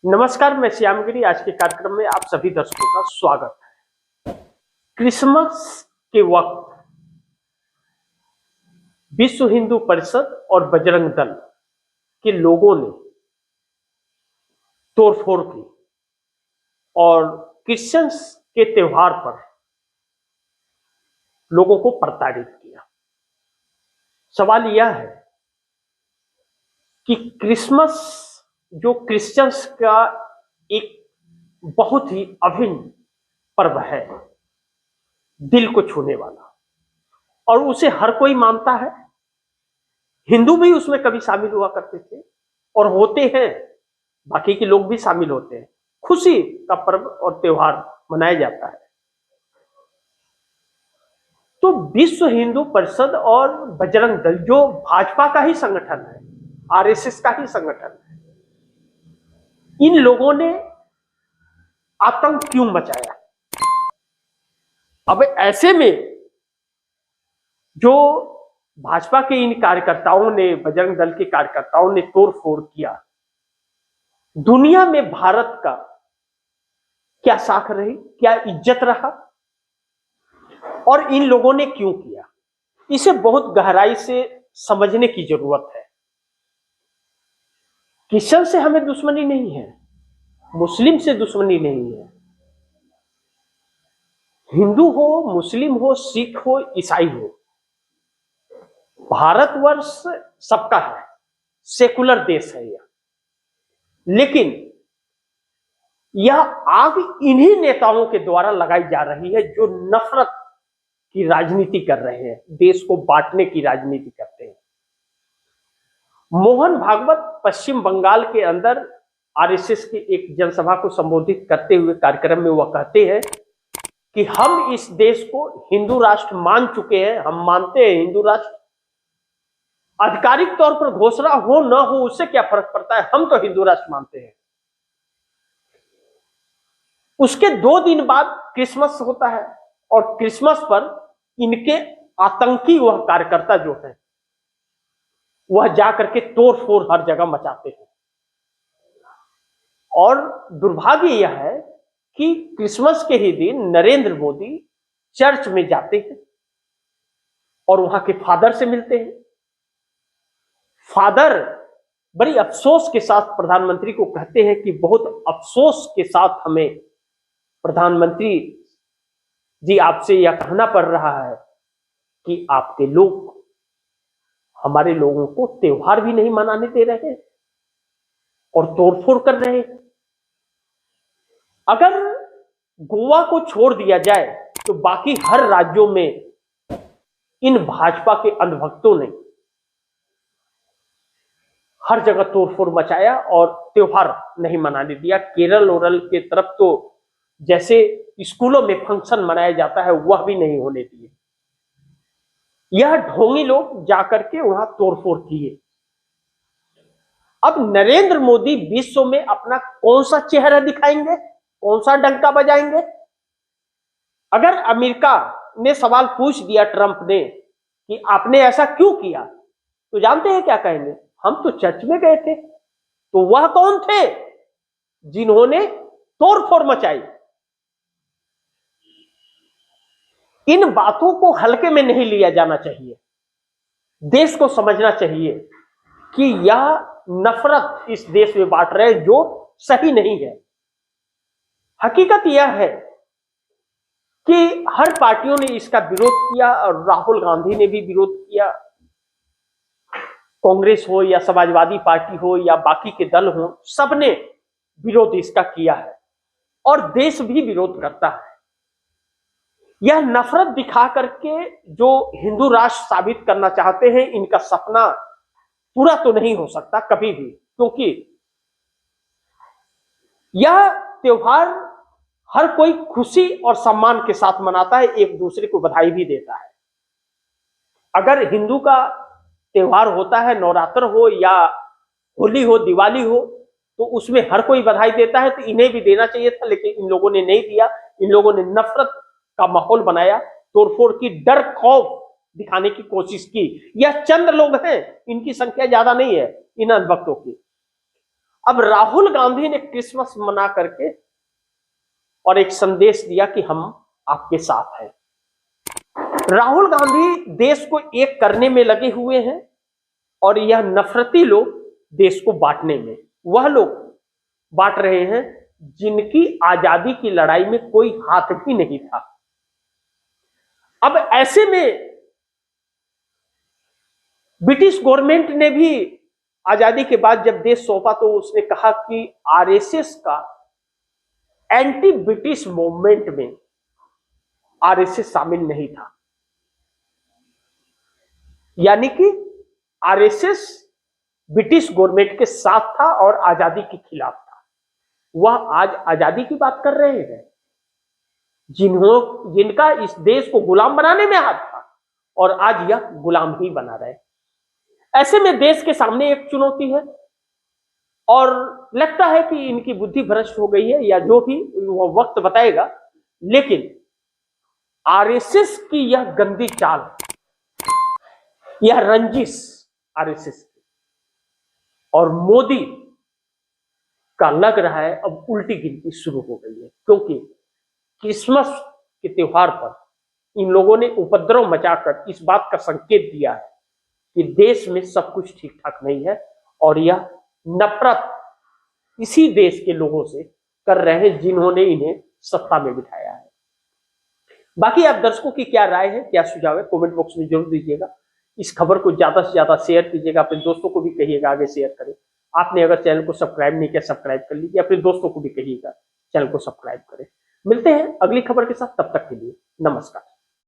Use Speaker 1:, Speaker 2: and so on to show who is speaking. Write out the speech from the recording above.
Speaker 1: नमस्कार, मैं श्यामगिरी। आज के कार्यक्रम में आप सभी दर्शकों का स्वागत है। क्रिसमस के वक्त विश्व हिंदू परिषद और बजरंग दल के लोगों ने तोड़फोड़ की और क्रिश्चियंस के त्योहार पर लोगों को प्रताड़ित किया। सवाल यह है कि क्रिसमस जो क्रिश्चियंस का एक बहुत ही अभिन्न पर्व है, दिल को छूने वाला, और उसे हर कोई मानता है। हिंदू भी उसमें कभी शामिल हुआ करते थे और होते हैं, बाकी के लोग भी शामिल होते हैं। खुशी का पर्व और त्योहार मनाया जाता है। तो विश्व हिंदू परिषद और बजरंग दल, जो भाजपा का ही संगठन है, आरएसएस का ही संगठन है, इन लोगों ने आतंक क्यों मचाया? अब ऐसे में जो भाजपा के इन कार्यकर्ताओं ने, बजरंग दल के कार्यकर्ताओं ने तोड़फोड़ किया, दुनिया में भारत का क्या साख रही, क्या इज्जत रहा, और इन लोगों ने क्यों किया, इसे बहुत गहराई से समझने की जरूरत है। क्रिश्चियन से हमें दुश्मनी नहीं है, मुस्लिम से दुश्मनी नहीं है। हिंदू हो, मुस्लिम हो, सिख हो, ईसाई हो, भारतवर्ष सबका है, सेकुलर देश है यह। लेकिन यह आग इन्हीं नेताओं के द्वारा लगाई जा रही है जो नफरत की राजनीति कर रहे हैं, देश को बांटने की राजनीति करते हैं। मोहन भागवत पश्चिम बंगाल के अंदर आरएसएस की एक जनसभा को संबोधित करते हुए कार्यक्रम में वह कहते हैं कि हम इस देश को हिंदू राष्ट्र मान चुके हैं, हम मानते हैं हिंदू राष्ट्र, आधिकारिक तौर पर घोषणा हो न हो उससे क्या फर्क पड़ता है, हम तो हिंदू राष्ट्र मानते हैं। उसके 2 दिन बाद क्रिसमस होता है और क्रिसमस पर इनके आतंकी वह कार्यकर्ता जो है वह जाकर के तोड़फोड़ हर जगह मचाते हैं। और दुर्भाग्य यह है कि क्रिसमस के ही दिन नरेंद्र मोदी चर्च में जाते हैं और वहां के फादर से मिलते हैं। फादर बड़ी अफसोस के साथ प्रधानमंत्री को कहते हैं कि बहुत अफसोस के साथ हमें प्रधानमंत्री जी आपसे यह कहना पड़ रहा है कि आपके लोग हमारे लोगों को त्योहार भी नहीं मनाने दे रहे और तोड़फोड़ कर रहे हैं। अगर गोवा को छोड़ दिया जाए तो बाकी हर राज्यों में इन भाजपा के अंधभक्तों ने हर जगह तोड़फोड़ मचाया और त्योहार नहीं मनाने दिया। केरल ओरल के तरफ तो जैसे स्कूलों में फंक्शन मनाया जाता है वह भी नहीं होने दिए। यह ढोंगी लोग जाकर के वहां तोड़फोड़ किए। अब नरेंद्र मोदी विश्व में अपना कौन सा चेहरा दिखाएंगे, कौन सा डंका बजाएंगे? अगर अमेरिका ने सवाल पूछ दिया ट्रंप ने कि आपने ऐसा क्यों किया, तो जानते हैं क्या कहेंगे? हम तो चर्च में गए थे। तो वह कौन थे जिन्होंने तोड़फोड़ मचाई? इन बातों को हल्के में नहीं लिया जाना चाहिए। देश को समझना चाहिए कि यह नफरत इस देश में बांट रहे जो सही नहीं है। हकीकत यह है कि हर पार्टियों ने इसका विरोध किया और राहुल गांधी ने भी विरोध किया। कांग्रेस हो या समाजवादी पार्टी हो या बाकी के दल हो, सबने विरोध इसका किया है और देश भी विरोध करता है। यह नफरत दिखा करके जो हिंदू राष्ट्र साबित करना चाहते हैं, इनका सपना पूरा तो नहीं हो सकता कभी भी, क्योंकि यह त्योहार हर कोई खुशी और सम्मान के साथ मनाता है, एक दूसरे को बधाई भी देता है। अगर हिंदू का त्योहार होता है, नवरात्र हो या होली हो, दिवाली हो, तो उसमें हर कोई बधाई देता है, तो इन्हें भी देना चाहिए था, लेकिन इन लोगों ने नहीं दिया। इन लोगों ने नफरत का माहौल बनाया, तोड़फोड़ की, डर खौफ दिखाने की कोशिश की। यह चंद लोग हैं, इनकी संख्या ज्यादा नहीं है इन अंधभक्तों की। अब राहुल गांधी ने क्रिसमस मना करके और एक संदेश दिया कि हम आपके साथ हैं। राहुल गांधी देश को एक करने में लगे हुए हैं और यह नफरती लोग देश को बांटने में, वह लोग बांट रहे हैं जिनकी आजादी की लड़ाई में कोई हाथ भी नहीं था। अब ऐसे में ब्रिटिश गवर्नमेंट ने भी आजादी के बाद जब देश सौंपा तो उसने कहा कि आरएसएस का एंटी ब्रिटिश मूवमेंट में आरएसएस शामिल नहीं था, यानी कि आरएसएस ब्रिटिश गवर्नमेंट के साथ था और आजादी के खिलाफ था। वह आज आजादी की बात कर रहे हैं जिनका इस देश को गुलाम बनाने में हाथ था और आज यह गुलाम ही बना रहे। ऐसे में देश के सामने एक चुनौती है और लगता है कि इनकी बुद्धि भ्रष्ट हो गई है या जो भी वह वक्त बताएगा, लेकिन आरएसएस की यह गंदी चाल, यह रंजिश आरएसएस की और मोदी का लग रहा है अब उल्टी गिनती शुरू हो गई है, क्योंकि क्रिसमस के त्योहार पर इन लोगों ने उपद्रव मचाकर इस बात का संकेत दिया है कि देश में सब कुछ ठीक ठाक नहीं है और यह नफरत इसी देश के लोगों से कर रहे हैं जिन्होंने इन्हें सत्ता में बिठाया है। बाकी आप दर्शकों की क्या राय है, क्या सुझाव है, कमेंट बॉक्स में जरूर दीजिएगा। इस खबर को ज्यादा से ज्यादा शेयर कीजिएगा, अपने दोस्तों को भी कहिएगा आगे शेयर करें। आपने अगर चैनल को सब्सक्राइब नहीं किया सब्सक्राइब कर लीजिए, अपने दोस्तों को भी कहिएगा चैनल को सब्सक्राइब करें। मिलते हैं अगली खबर के साथ, तब तक के लिए नमस्कार।